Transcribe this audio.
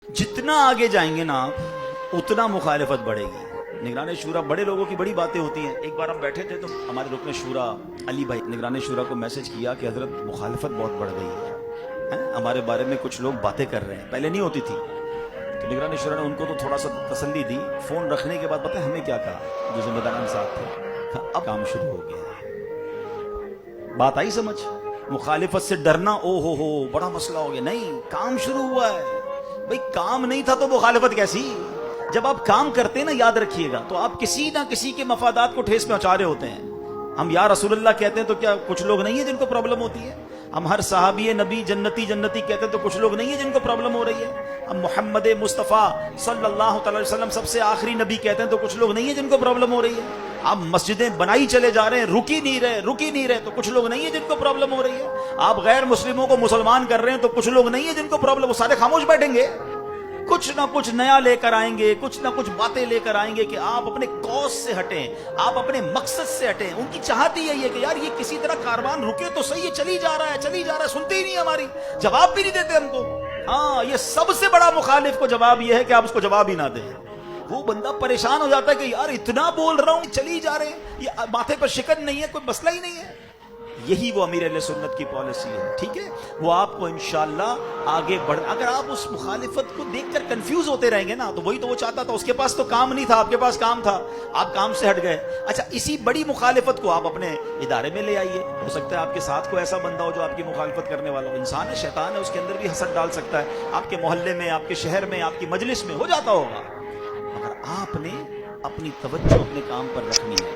جتنا آگے جائیں گے نا آپ اتنا مخالفت بڑھے گی. نگران شورا بڑے لوگوں کی بڑی باتیں ہوتی ہیں. ایک بار ہم بیٹھے تھے تو ہمارے رکن شورا علی بھائی نگران شورا کو میسج کیا کہ حضرت مخالفت بہت بڑھ گئی ہے, ہمارے بارے میں کچھ لوگ باتیں کر رہے ہیں, پہلے نہیں ہوتی تھی. تو نگران شورا نے ان کو تو تھوڑا سا تسلی دی. فون رکھنے کے بعد پتہ ہے ہمیں کیا کہا, جو ذمہ داران صاحب تھے, اب کام شروع ہو گیا ہے. بات آئی سمجھ؟ مخالفت سے ڈرنا او ہو بڑا مسئلہ ہو گیا, نہیں, کام شروع ہوا ہے بھئی. کام نہیں تھا تو مخالفت کیسی؟ جب آپ کام کرتے ہیں نا, یاد رکھیے گا, تو آپ کسی نہ کسی کے مفادات کو ٹھیس پہنچا رہے ہوتے ہیں. ہم یا رسول اللہ کہتے ہیں تو کیا کچھ لوگ نہیں ہیں جن کو پرابلم ہوتی ہے؟ ہم ہر صحابی نبی جنتی جنتی کہتے ہیں تو کچھ لوگ نہیں ہیں جن کو پرابلم ہو رہی ہے؟ ہم محمد مصطفیٰ صلی اللہ تعالی وسلم سب سے آخری نبی کہتے ہیں تو کچھ لوگ نہیں ہیں جن کو پرابلم ہو رہی ہے؟ آپ مسجدیں بنائی چلے جا رہے ہیں, رکی نہیں رہے تو کچھ لوگ نہیں ہیں جن کو پرابلم ہو رہی ہے؟ آپ غیر مسلموں کو مسلمان کر رہے ہیں تو کچھ لوگ نہیں ہیں جن کو پرابلم, وہ سارے خاموش بیٹھیں گے. کچھ نہ کچھ نیا لے کر آئیں گے, کچھ نہ کچھ باتیں لے کر آئیں گے کہ آپ اپنے کوس سے ہٹیں, آپ اپنے مقصد سے ہٹیں. ان کی چاہت ہی یہی ہے کہ یار یہ کسی طرح کاروان رکے تو صحیح ہے, چلی جا رہا ہے, سنتے ہی نہیں ہماری, جواب بھی نہیں دیتے ہم کو. ہاں, یہ سب سے بڑا مخالف کو جواب یہ ہے کہ آپ اس کو جواب ہی نہ دیں. وہ بندہ پریشان ہو جاتا ہے کہ یار اتنا بول رہا ہوں, چلی جا رہے ہیں, یہ ماتھے پر شکن نہیں ہے, کوئی مسئلہ ہی نہیں ہے. یہی وہ امیر اہل سنت کی پالیسی ہے. ٹھیک ہے, وہ آپ کو انشاءاللہ آگے بڑھ, اگر آپ اس مخالفت کو دیکھ کر کنفیوز ہوتے رہیں گے نا, تو وہی تو وہ چاہتا تھا. اس کے پاس تو کام نہیں تھا, آپ کے پاس کام تھا, آپ کام سے ہٹ گئے. اچھا, اسی بڑی مخالفت کو آپ اپنے ادارے میں لے آئیے. ہو سکتا ہے آپ کے ساتھ کوئی ایسا بندہ ہو جو آپ کی مخالفت کرنے والا ہو. انسان ہے, شیطان ہے, اس کے اندر بھی حسد ڈال سکتا ہے. آپ کے محلے میں, آپ کے شہر میں, آپ کی مجلس میں ہو جاتا ہوگا, مگر آپ نے اپنی توجہ اپنے کام پر رکھنی ہے.